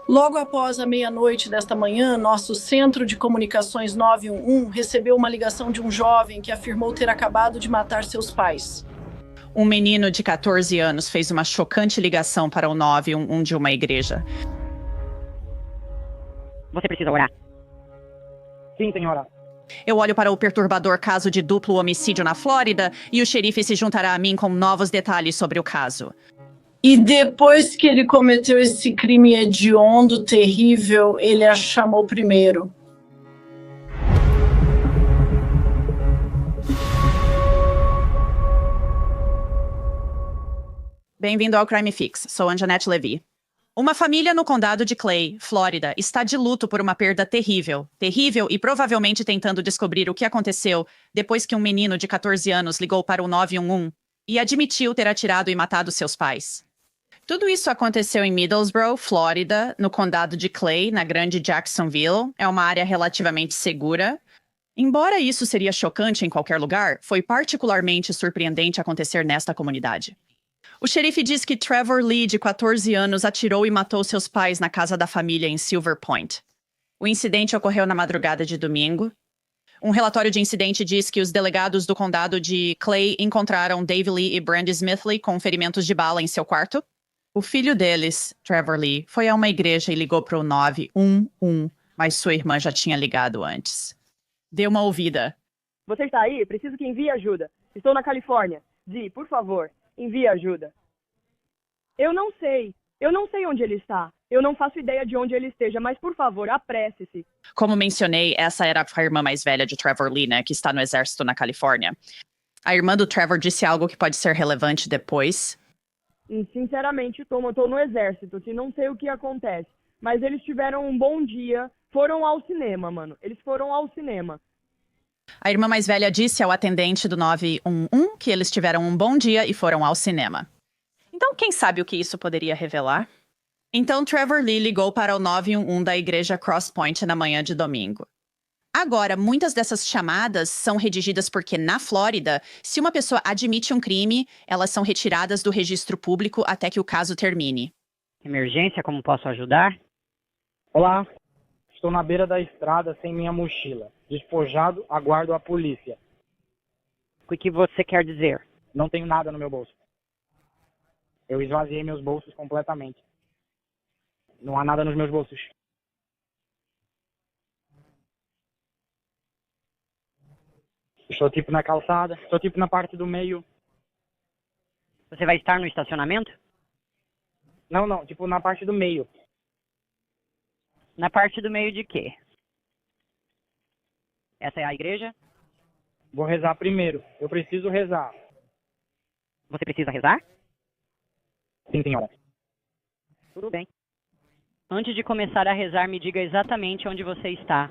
Logo após a meia-noite desta manhã, nosso Centro de Comunicações 911 recebeu uma ligação de um jovem que afirmou ter acabado de matar seus pais. Um menino de 14 anos fez uma chocante ligação para o 911 de uma igreja. Você precisa orar. Sim, senhora. Eu olho para o perturbador caso de duplo homicídio na Flórida e o xerife se juntará a mim com novos detalhes sobre o caso. E depois que ele cometeu esse crime hediondo, terrível, ele a chamou primeiro. Bem-vindo ao Crime Fix. Sou Anjanette Levy. Uma família no condado de Clay, Flórida, está de luto por uma perda terrível. Terrível e provavelmente tentando descobrir o que aconteceu depois que um menino de 14 anos ligou para o 911 e admitiu ter atirado e matado seus pais. Tudo isso aconteceu em Middlesbrough, Flórida, no condado de Clay, na grande Jacksonville. É uma área relativamente segura. Embora isso seria chocante em qualquer lugar, foi particularmente surpreendente acontecer nesta comunidade. O xerife diz que Trevor Lee, de 14 anos, atirou e matou seus pais na casa da família em Silver Point. O incidente ocorreu na madrugada de domingo. Um relatório de incidente diz que os delegados do condado de Clay encontraram Dave Lee e Brandy Smithley com ferimentos de bala em seu quarto. O filho deles, Trevor Lee, foi a uma igreja e ligou para o 911, mas sua irmã já tinha ligado antes. Dê uma ouvida. Você está aí? Preciso que envie ajuda. Estou na Califórnia. Dee, por favor, envie ajuda. Eu não sei onde ele está. Eu não faço ideia de onde ele esteja, mas por favor, apresse-se. Como mencionei, essa era a irmã mais velha de Trevor Lee, né, que está no exército na Califórnia. A irmã do Trevor disse algo que pode ser relevante depois. Sinceramente, Tom, eu estou no exército, e não sei o que acontece. Mas eles tiveram um bom dia, foram ao cinema, mano. Eles foram ao cinema. A irmã mais velha disse ao atendente do 911 que eles tiveram um bom dia e foram ao cinema. Então, quem sabe o que isso poderia revelar? Então, Trevor Lee ligou para o 911 da igreja Cross Point na manhã de domingo. Agora, muitas dessas chamadas são redigidas porque, na Flórida, se uma pessoa admite um crime, elas são retiradas do registro público até que o caso termine. Emergência, como posso ajudar? Olá. Estou na beira da estrada sem minha mochila. Despojado, aguardo a polícia. O que você quer dizer? Não tenho nada no meu bolso. Eu esvaziei meus bolsos completamente. Não há nada nos meus bolsos. Estou tipo na calçada, estou tipo na parte do meio. Você vai estar no estacionamento? Não, tipo na parte do meio. Na parte do meio de quê? Essa é a igreja? Vou rezar primeiro. Eu preciso rezar. Você precisa rezar? Sim, senhora. Tudo bem. Antes de começar a rezar, me diga exatamente onde você está.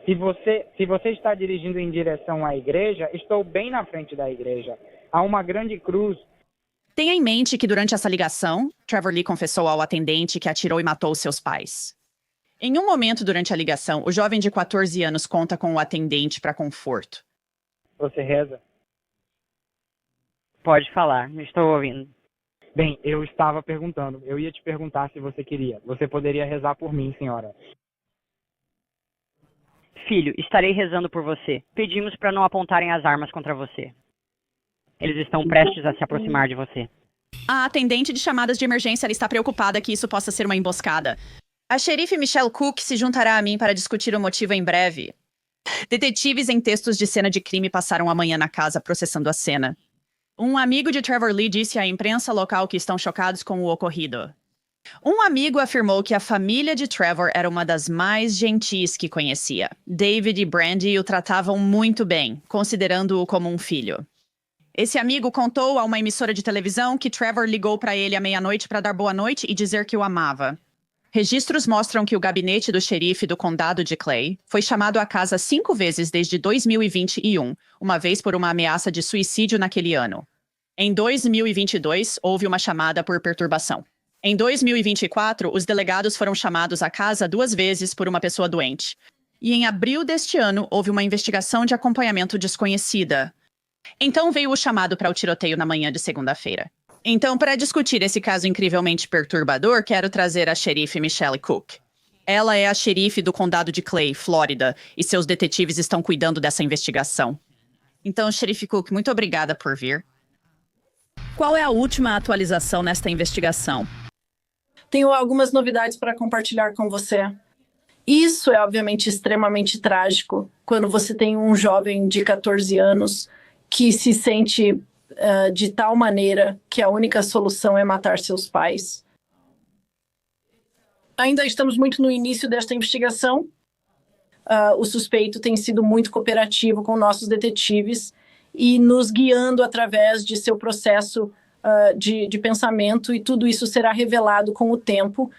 Se você está dirigindo em direção à igreja, estou bem na frente da igreja. Há uma grande cruz. Tenha em mente que durante essa ligação, Trevor Lee confessou ao atendente que atirou e matou seus pais. Em um momento durante a ligação, o jovem de 14 anos conta com o atendente para conforto. Você reza? Pode falar, estou ouvindo. Bem, eu estava perguntando. Eu ia te perguntar se você queria. Você poderia rezar por mim, senhora. Filho, estarei rezando por você. Pedimos para não apontarem as armas contra você. Eles estão prestes a se aproximar de você. A atendente de chamadas de emergência está preocupada que isso possa ser uma emboscada. A xerife Michelle Cook se juntará a mim para discutir o motivo em breve. Detetives em textos de cena de crime passaram a manhã na casa processando a cena. Um amigo de Trevor Lee disse à imprensa local que estão chocados com o ocorrido. Um amigo afirmou que a família de Trevor era uma das mais gentis que conhecia. David e Brandy o tratavam muito bem, considerando-o como um filho. Esse amigo contou a uma emissora de televisão que Trevor ligou para ele à meia-noite para dar boa noite e dizer que o amava. Registros mostram que o gabinete do xerife do condado de Clay foi chamado à casa 5 vezes desde 2021, uma vez por uma ameaça de suicídio naquele ano. Em 2022, houve uma chamada por perturbação. Em 2024, os delegados foram chamados à casa 2 vezes por uma pessoa doente. E em abril deste ano, houve uma investigação de acompanhamento desconhecida. Então veio o chamado para o tiroteio na manhã de segunda-feira. Então, para discutir esse caso incrivelmente perturbador, quero trazer a xerife Michelle Cook. Ela é a xerife do condado de Clay, Flórida, e seus detetives estão cuidando dessa investigação. Então, xerife Cook, muito obrigada por vir. Qual é a última atualização nesta investigação? Tenho algumas novidades para compartilhar com você. Isso é, obviamente, extremamente trágico quando você tem um jovem de 14 anos que se sente de tal maneira que a única solução é matar seus pais. Ainda estamos muito no início desta investigação. O suspeito tem sido muito cooperativo com nossos detetives e nos guiando através de seu processo de pensamento, e tudo isso será revelado com o tempo.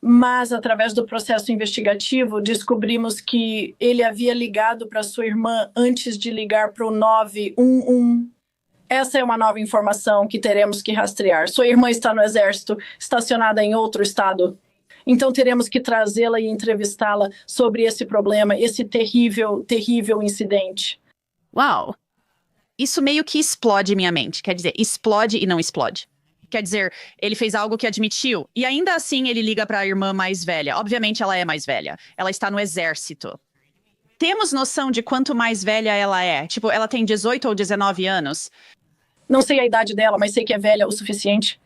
Mas, através do processo investigativo, descobrimos que ele havia ligado para sua irmã antes de ligar para o 911. Essa é uma nova informação que teremos que rastrear. Sua irmã está no exército, estacionada em outro estado. Então, teremos que trazê-la e entrevistá-la sobre esse problema, esse terrível, terrível incidente. Uau! Isso meio que explode minha mente. Quer dizer, explode e não explode. Quer dizer, ele fez algo que admitiu, e ainda assim ele liga para a irmã mais velha. Obviamente ela é mais velha. Ela está no exército. Temos noção de quanto mais velha ela é? Tipo, ela tem 18 ou 19 anos? Não sei a idade dela, mas sei que é velha o suficiente.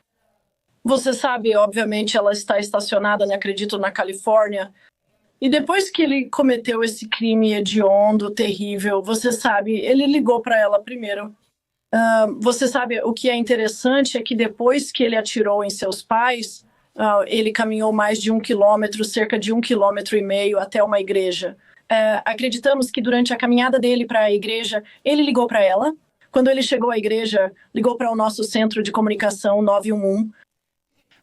Você sabe, obviamente, ela está estacionada, né, acredito, na Califórnia. E depois que ele cometeu esse crime hediondo, terrível, você sabe, ele ligou para ela primeiro. Você sabe, o que é interessante é que depois que ele atirou em seus pais, ele caminhou mais de 1 quilômetro, cerca de 1,5 quilômetros, até uma igreja. Acreditamos que durante a caminhada dele para a igreja, ele ligou para ela. Quando ele chegou à igreja, ligou para o nosso centro de comunicação 911.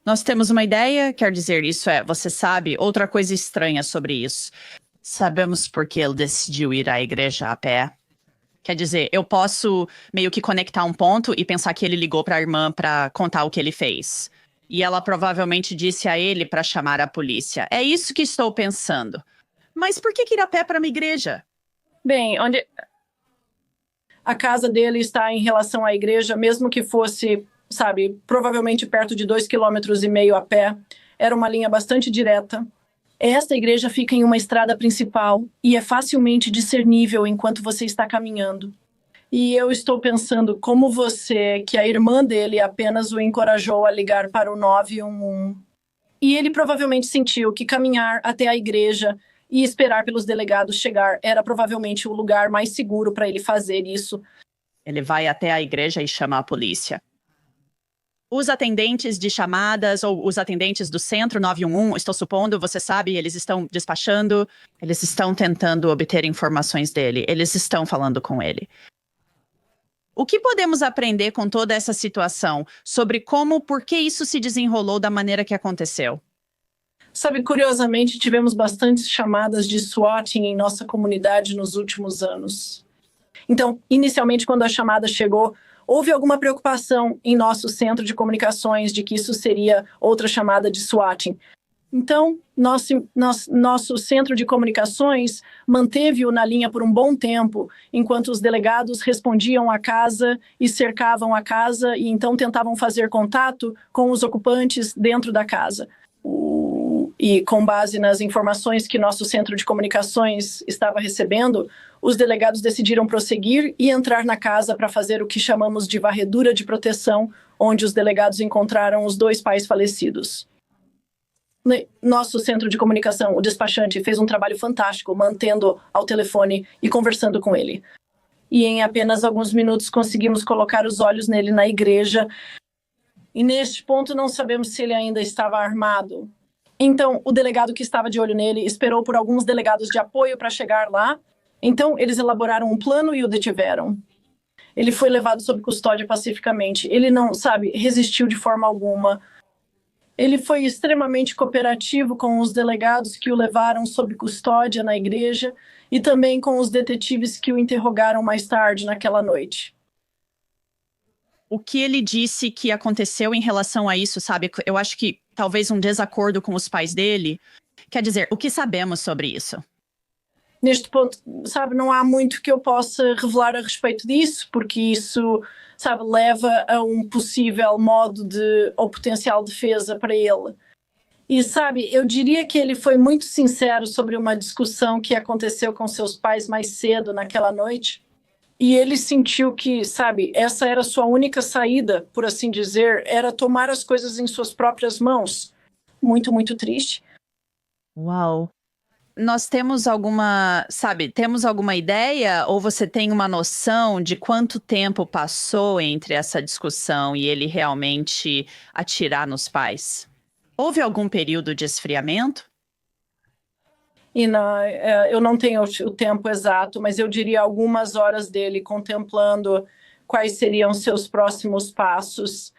Nós temos uma ideia, quer dizer, você sabe, outra coisa estranha sobre isso. Sabemos por que ele decidiu ir à igreja a pé. Quer dizer, eu posso meio que conectar um ponto e pensar que ele ligou para a irmã para contar o que ele fez. E ela provavelmente disse a ele para chamar a polícia. É isso que estou pensando. Mas por que ir a pé para uma igreja? Bem, a casa dele está em relação à igreja, mesmo que fosse, sabe, provavelmente perto de 2,5 quilômetros a pé. Era uma linha bastante direta. Esta igreja fica em uma estrada principal e é facilmente discernível enquanto você está caminhando. E eu estou pensando como que a irmã dele apenas o encorajou a ligar para o 911. E ele provavelmente sentiu que caminhar até a igreja e esperar pelos delegados chegar era provavelmente o lugar mais seguro para ele fazer isso. Ele vai até a igreja e chama a polícia. Os atendentes de chamadas ou os atendentes do centro 911, estou supondo, você sabe, eles estão despachando, eles estão tentando obter informações dele, eles estão falando com ele. O que podemos aprender com toda essa situação sobre por que isso se desenrolou da maneira que aconteceu? Sabe, curiosamente, tivemos bastantes chamadas de swatting em nossa comunidade nos últimos anos. Então, inicialmente, quando a chamada chegou, houve alguma preocupação em nosso centro de comunicações de que isso seria outra chamada de swatting. Então, nosso centro de comunicações manteve-o na linha por um bom tempo, enquanto os delegados respondiam à casa e cercavam a casa e então tentavam fazer contato com os ocupantes dentro da casa. E com base nas informações que nosso centro de comunicações estava recebendo, os delegados decidiram prosseguir e entrar na casa para fazer o que chamamos de varredura de proteção, onde os delegados encontraram os 2 pais falecidos. Nosso centro de comunicação, o despachante, fez um trabalho fantástico, mantendo ao telefone e conversando com ele. E em apenas alguns minutos conseguimos colocar os olhos nele na igreja. E neste ponto não sabemos se ele ainda estava armado. Então, o delegado que estava de olho nele esperou por alguns delegados de apoio para chegar lá. Então, eles elaboraram um plano e o detiveram. Ele foi levado sob custódia pacificamente. Ele não, resistiu de forma alguma. Ele foi extremamente cooperativo com os delegados que o levaram sob custódia na igreja e também com os detetives que o interrogaram mais tarde naquela noite. O que ele disse que aconteceu em relação a isso, sabe? Eu acho que talvez um desacordo com os pais dele. Quer dizer, o que sabemos sobre isso? neste ponto, sabe, não há muito que eu possa revelar a respeito disso, porque isso, sabe, leva a um possível modo de ou potencial defesa para ele. E, sabe, eu diria que ele foi muito sincero sobre uma discussão que aconteceu com seus pais mais cedo naquela noite. E ele sentiu que, sabe, essa era a sua única saída, por assim dizer, era tomar as coisas em suas próprias mãos. Muito, muito triste. Uau. Nós temos temos alguma ideia ou você tem uma noção de quanto tempo passou entre essa discussão e ele realmente atirar nos pais? Houve algum período de esfriamento? E eu não tenho o tempo exato, mas eu diria algumas horas dele contemplando quais seriam seus próximos passos.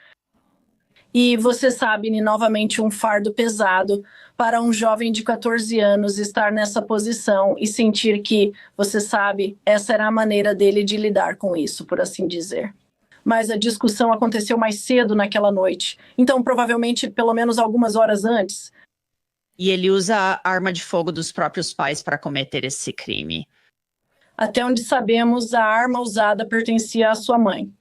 E você sabe, novamente, um fardo pesado para um jovem de 14 anos estar nessa posição e sentir que, você sabe, essa era a maneira dele de lidar com isso, por assim dizer. Mas a discussão aconteceu mais cedo naquela noite, então provavelmente pelo menos algumas horas antes. E ele usa a arma de fogo dos próprios pais para cometer esse crime. Até onde sabemos, a arma usada pertencia à sua mãe.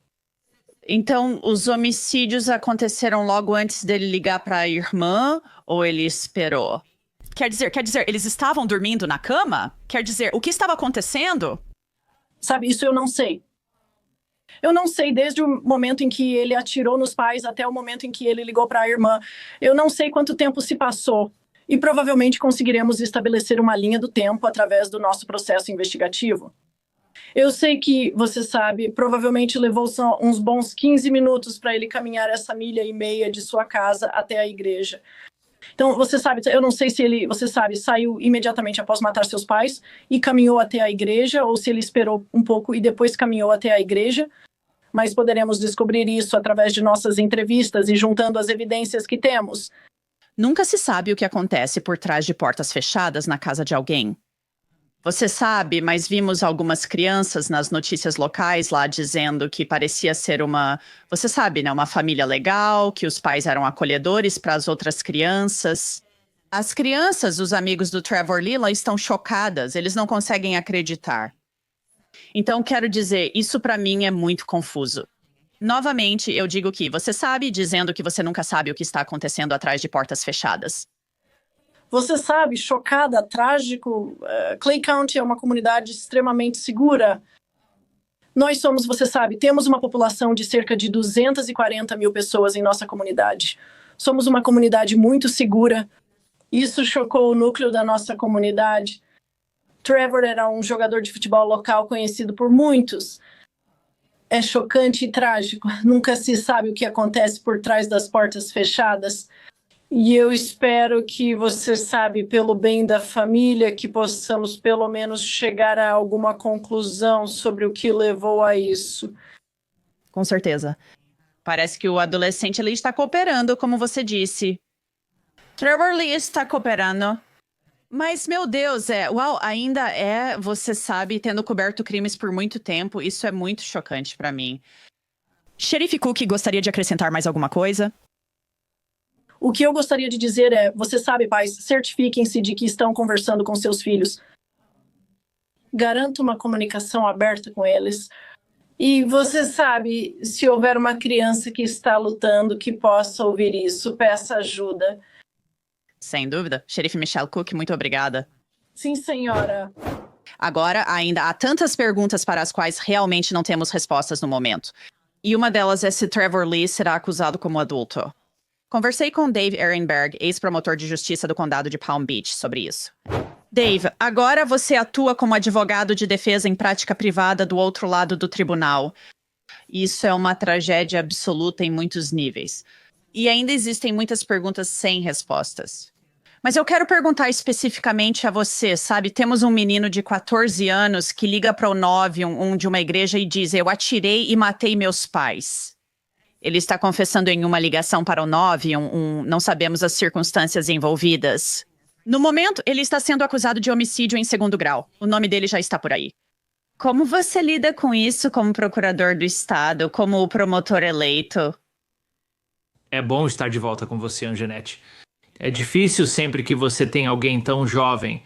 Então, os homicídios aconteceram logo antes dele ligar para a irmã ou ele esperou? Quer dizer, eles estavam dormindo na cama? Quer dizer, o que estava acontecendo? Sabe, isso eu não sei. Eu não sei desde o momento em que ele atirou nos pais até o momento em que ele ligou para a irmã. Eu não sei quanto tempo se passou. E provavelmente conseguiremos estabelecer uma linha do tempo através do nosso processo investigativo. Eu sei que, você sabe, provavelmente levou só uns bons 15 minutos para ele caminhar essa milha e meia de sua casa até a igreja. Então, você sabe, eu não sei se ele, você sabe, saiu imediatamente após matar seus pais e caminhou até a igreja, ou se ele esperou um pouco e depois caminhou até a igreja. Mas poderemos descobrir isso através de nossas entrevistas e juntando as evidências que temos. Nunca se sabe o que acontece por trás de portas fechadas na casa de alguém. Você sabe, mas vimos algumas crianças nas notícias locais lá dizendo que parecia ser você sabe, né, uma família legal, que os pais eram acolhedores para as outras crianças. As crianças, os amigos do Trevor Lila, estão chocadas, eles não conseguem acreditar. Então, quero dizer, isso para mim é muito confuso. Novamente, eu digo que você sabe, dizendo que você nunca sabe o que está acontecendo atrás de portas fechadas. Você sabe, chocada, trágico, Clay County é uma comunidade extremamente segura. Nós somos, você sabe, temos uma população de cerca de 240 mil pessoas em nossa comunidade. Somos uma comunidade muito segura. Isso chocou o núcleo da nossa comunidade. Trevor era um jogador de futebol local conhecido por muitos. É chocante e trágico. Nunca se sabe o que acontece por trás das portas fechadas. E eu espero que você sabe, pelo bem da família, que possamos pelo menos chegar a alguma conclusão sobre o que levou a isso. Com certeza. Parece que o adolescente ali está cooperando, como você disse. Trevor Lee está cooperando. Mas, meu Deus, ainda você sabe, tendo coberto crimes por muito tempo, isso é muito chocante pra mim. Sheriff Cook gostaria de acrescentar mais alguma coisa? O que eu gostaria de dizer é, você sabe, pais, certifiquem-se de que estão conversando com seus filhos. Garanta uma comunicação aberta com eles. E você sabe, se houver uma criança que está lutando, que possa ouvir isso, peça ajuda. Sem dúvida. Sheriff Michelle Cook, muito obrigada. Sim, senhora. Agora, ainda há tantas perguntas para as quais realmente não temos respostas no momento. E uma delas é se Trevor Lee será acusado como adulto. Conversei com Dave Ehrenberg, ex-promotor de justiça do condado de Palm Beach, sobre isso. Dave, agora você atua como advogado de defesa em prática privada do outro lado do tribunal. Isso é uma tragédia absoluta em muitos níveis. E ainda existem muitas perguntas sem respostas. Mas eu quero perguntar especificamente a você, sabe? Temos um menino de 14 anos que liga para o 911 de uma igreja e diz: eu atirei e matei meus pais. Ele está confessando em uma ligação para o 911, não sabemos as circunstâncias envolvidas. No momento, ele está sendo acusado de homicídio em 2º grau. O nome dele já está por aí. Como você lida com isso como procurador do estado, como o promotor eleito? É bom estar de volta com você, Anjanette. É difícil sempre que você tem alguém tão jovem.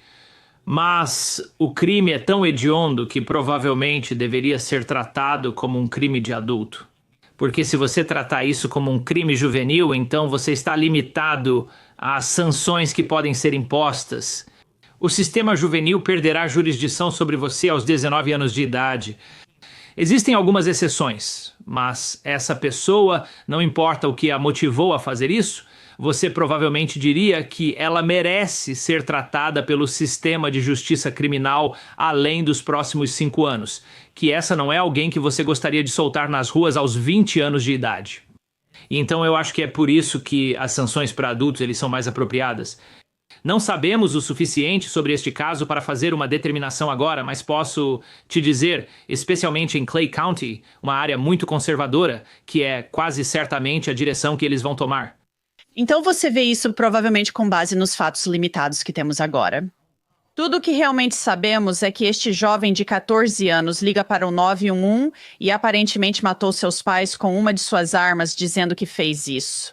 Mas o crime é tão hediondo que provavelmente deveria ser tratado como um crime de adulto. Porque se você tratar isso como um crime juvenil, então você está limitado às sanções que podem ser impostas. O sistema juvenil perderá jurisdição sobre você aos 19 anos de idade. Existem algumas exceções, mas essa pessoa, não importa o que a motivou a fazer isso, você provavelmente diria que ela merece ser tratada pelo sistema de justiça criminal além dos próximos 5 anos. Que essa não é alguém que você gostaria de soltar nas ruas aos 20 anos de idade. E então eu acho que é por isso que as sanções para adultos eles são mais apropriadas. Não sabemos o suficiente sobre este caso para fazer uma determinação agora, mas posso te dizer, especialmente em Clay County, uma área muito conservadora, que é quase certamente a direção que eles vão tomar. Então você vê isso provavelmente com base nos fatos limitados que temos agora. Tudo o que realmente sabemos é que este jovem de 14 anos liga para o 911 e aparentemente matou seus pais com uma de suas armas, dizendo que fez isso.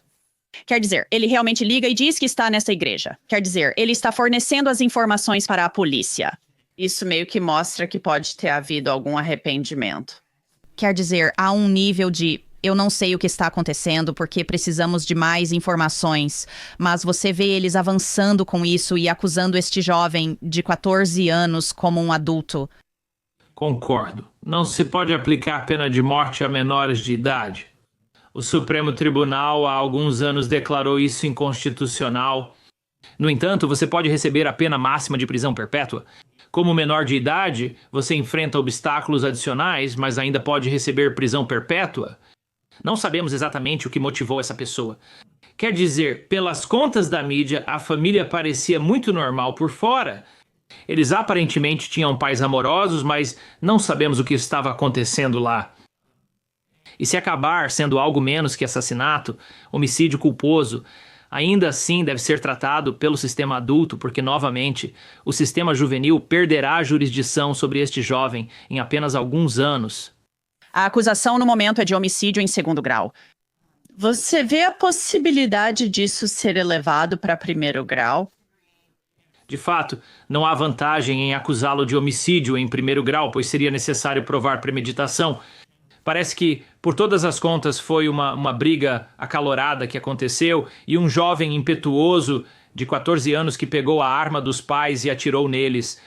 Quer dizer, ele realmente liga e diz que está nessa igreja. Quer dizer, ele está fornecendo as informações para a polícia. Isso meio que mostra que pode ter havido algum arrependimento. Quer dizer, há um nível de eu não sei o que está acontecendo porque precisamos de mais informações, mas você vê eles avançando com isso e acusando este jovem de 14 anos como um adulto. Concordo. Não se pode aplicar pena de morte a menores de idade. O Supremo Tribunal há alguns anos declarou isso inconstitucional. No entanto, você pode receber a pena máxima de prisão perpétua. Como menor de idade, você enfrenta obstáculos adicionais, mas ainda pode receber prisão perpétua. Não sabemos exatamente o que motivou essa pessoa. Quer dizer, pelas contas da mídia, a família parecia muito normal por fora. Eles aparentemente tinham pais amorosos, mas não sabemos o que estava acontecendo lá. E se acabar sendo algo menos que assassinato, homicídio culposo, ainda assim deve ser tratado pelo sistema adulto, porque, novamente, o sistema juvenil perderá a jurisdição sobre este jovem em apenas alguns anos. A acusação no momento é de homicídio em 2º grau. Você vê a possibilidade disso ser elevado para 1º grau? De fato, não há vantagem em acusá-lo de homicídio em 1º grau, pois seria necessário provar premeditação. Parece que, por todas as contas, foi uma briga acalorada que aconteceu e um jovem impetuoso de 14 anos que pegou a arma dos pais e atirou neles.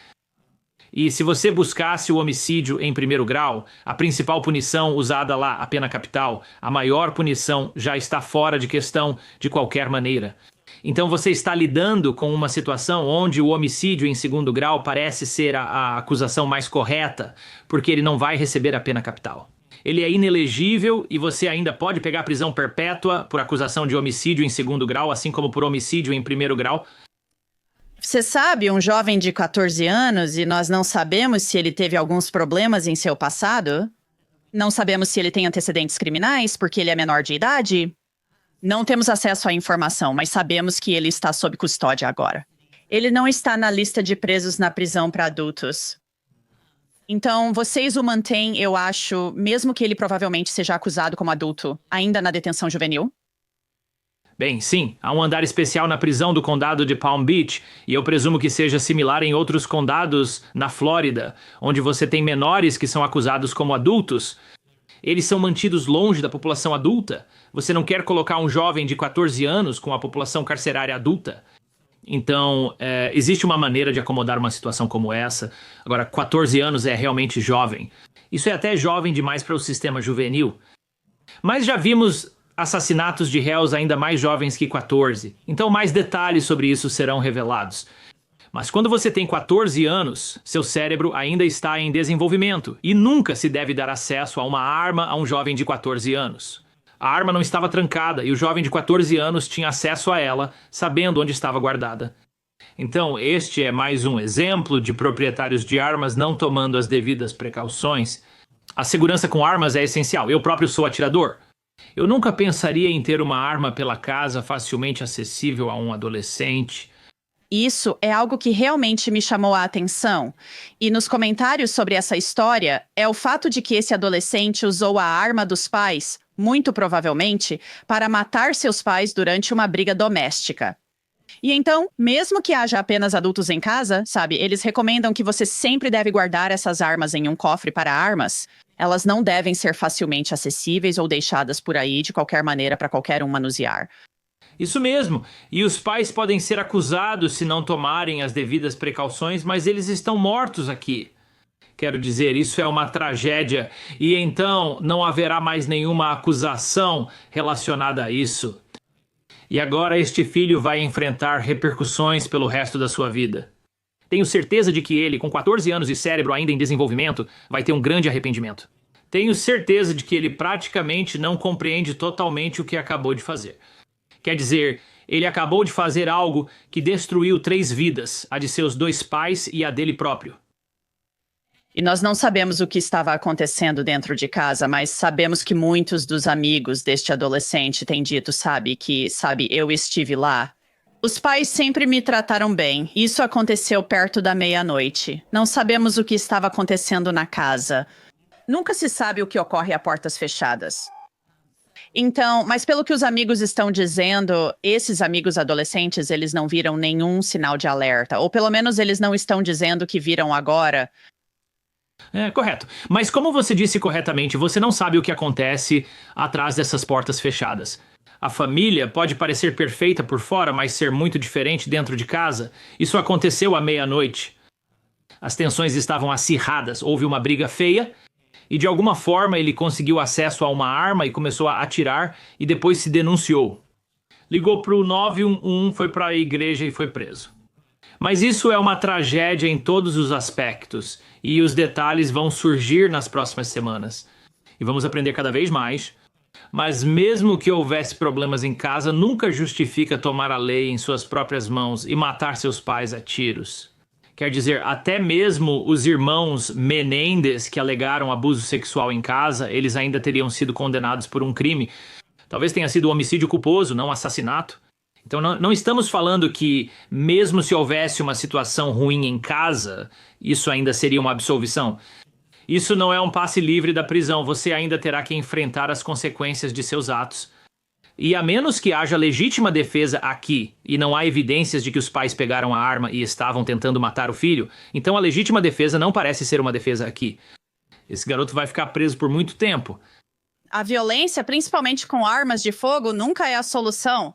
E se você buscasse o homicídio em 1º grau, a principal punição usada lá, a pena capital, a maior punição já está fora de questão de qualquer maneira. Então você está lidando com uma situação onde o homicídio em 2º grau parece ser a acusação mais correta, porque ele não vai receber a pena capital. Ele é inelegível e você ainda pode pegar prisão perpétua por acusação de homicídio em 2º grau, assim como por homicídio em 1º grau. Você sabe, um jovem de 14 anos e nós não sabemos se ele teve alguns problemas em seu passado? Não sabemos se ele tem antecedentes criminais porque ele é menor de idade? Não temos acesso à informação, mas sabemos que ele está sob custódia agora. Ele não está na lista de presos na prisão para adultos. Então, vocês o mantêm, eu acho, mesmo que ele provavelmente seja acusado como adulto, ainda na detenção juvenil? Bem, sim, há um andar especial na prisão do condado de Palm Beach, e eu presumo que seja similar em outros condados na Flórida, onde você tem menores que são acusados como adultos. Eles são mantidos longe da população adulta. Você não quer colocar um jovem de 14 anos com a população carcerária adulta. Então, existe uma maneira de acomodar uma situação como essa. Agora, 14 anos é realmente jovem. Isso é até jovem demais para o sistema juvenil. Mas já vimos assassinatos de réus ainda mais jovens que 14. Então, mais detalhes sobre isso serão revelados. Mas quando você tem 14 anos, seu cérebro ainda está em desenvolvimento e nunca se deve dar acesso a uma arma a um jovem de 14 anos. A arma não estava trancada e o jovem de 14 anos tinha acesso a ela, sabendo onde estava guardada. Então, este é mais um exemplo de proprietários de armas não tomando as devidas precauções. A segurança com armas é essencial. Eu próprio sou atirador. Eu nunca pensaria em ter uma arma pela casa facilmente acessível a um adolescente. Isso é algo que realmente me chamou a atenção. E nos comentários sobre essa história, é o fato de que esse adolescente usou a arma dos pais, muito provavelmente, para matar seus pais durante uma briga doméstica. E então, mesmo que haja apenas adultos em casa, sabe, eles recomendam que você sempre deve guardar essas armas em um cofre para armas. Elas não devem ser facilmente acessíveis ou deixadas por aí de qualquer maneira para qualquer um manusear. Isso mesmo. E os pais podem ser acusados se não tomarem as devidas precauções, mas eles estão mortos aqui. Quero dizer, isso é uma tragédia. E então não haverá mais nenhuma acusação relacionada a isso. E agora este filho vai enfrentar repercussões pelo resto da sua vida. Tenho certeza de que ele, com 14 anos e cérebro ainda em desenvolvimento, vai ter um grande arrependimento. Tenho certeza de que ele praticamente não compreende totalmente o que acabou de fazer. Quer dizer, ele acabou de fazer algo que destruiu 3 vidas, a de seus 2 pais e a dele próprio. E nós não sabemos o que estava acontecendo dentro de casa, mas sabemos que muitos dos amigos deste adolescente têm dito, eu estive lá. Os pais sempre me trataram bem. Isso aconteceu perto da meia-noite. Não sabemos o que estava acontecendo na casa. Nunca se sabe o que ocorre a portas fechadas. Então, mas pelo que os amigos estão dizendo, esses amigos adolescentes, eles não viram nenhum sinal de alerta. Ou pelo menos eles não estão dizendo que viram agora. Correto. Mas como você disse corretamente, você não sabe o que acontece atrás dessas portas fechadas. A família pode parecer perfeita por fora, mas ser muito diferente dentro de casa. Isso aconteceu à meia-noite. As tensões estavam acirradas, houve uma briga feia, e de alguma forma ele conseguiu acesso a uma arma e começou a atirar, e depois se denunciou. Ligou para o 911, foi para a igreja e foi preso. Mas isso é uma tragédia em todos os aspectos, e os detalhes vão surgir nas próximas semanas. E vamos aprender cada vez mais. Mas mesmo que houvesse problemas em casa, nunca justifica tomar a lei em suas próprias mãos e matar seus pais a tiros. Quer dizer, até mesmo os irmãos Menendez que alegaram abuso sexual em casa, eles ainda teriam sido condenados por um crime. Talvez tenha sido homicídio culposo, não assassinato. Então não estamos falando que, mesmo se houvesse uma situação ruim em casa, isso ainda seria uma absolvição. Isso não é um passe livre da prisão, você ainda terá que enfrentar as consequências de seus atos. E a menos que haja legítima defesa aqui, e não há evidências de que os pais pegaram a arma e estavam tentando matar o filho, então a legítima defesa não parece ser uma defesa aqui. Esse garoto vai ficar preso por muito tempo. A violência, principalmente com armas de fogo, nunca é a solução.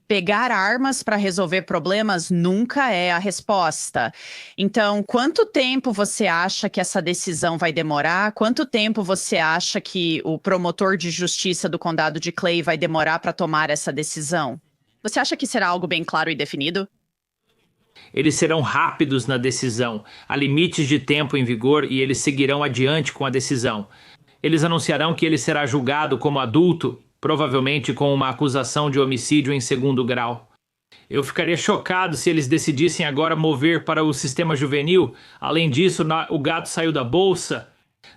Pegar armas para resolver problemas nunca é a resposta. Então, quanto tempo você acha que essa decisão vai demorar? Quanto tempo você acha que o promotor de justiça do condado de Clay vai demorar para tomar essa decisão? Você acha que será algo bem claro e definido? Eles serão rápidos na decisão. Há limites de tempo em vigor e eles seguirão adiante com a decisão. Eles anunciarão que ele será julgado como adulto, provavelmente com uma acusação de homicídio em 2º grau. Eu ficaria chocado se eles decidissem agora mover para o sistema juvenil. Além disso, o gato saiu da bolsa.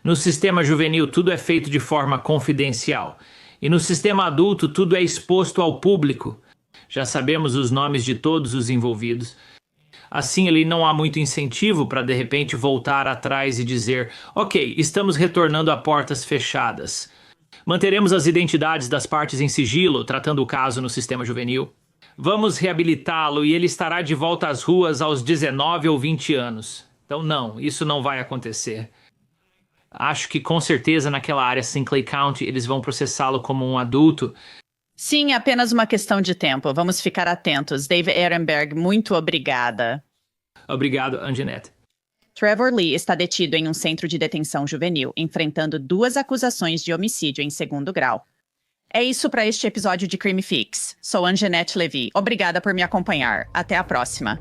No sistema juvenil, tudo é feito de forma confidencial. E no sistema adulto, tudo é exposto ao público. Já sabemos os nomes de todos os envolvidos. Assim, ele não há muito incentivo para, de repente, voltar atrás e dizer: ok, estamos retornando a portas fechadas. Manteremos as identidades das partes em sigilo, tratando o caso no sistema juvenil. Vamos reabilitá-lo e ele estará de volta às ruas aos 19 ou 20 anos. Então não, isso não vai acontecer. Acho que com certeza naquela área Sinclair County eles vão processá-lo como um adulto. Sim, é apenas uma questão de tempo. Vamos ficar atentos. Dave Ehrenberg, muito obrigada. Obrigado, Anjanette. Trevor Lee está detido em um centro de detenção juvenil, enfrentando 2 acusações de homicídio em 2º grau. É isso para este episódio de Crime Fix. Sou Anjanette Levy. Obrigada por me acompanhar. Até a próxima.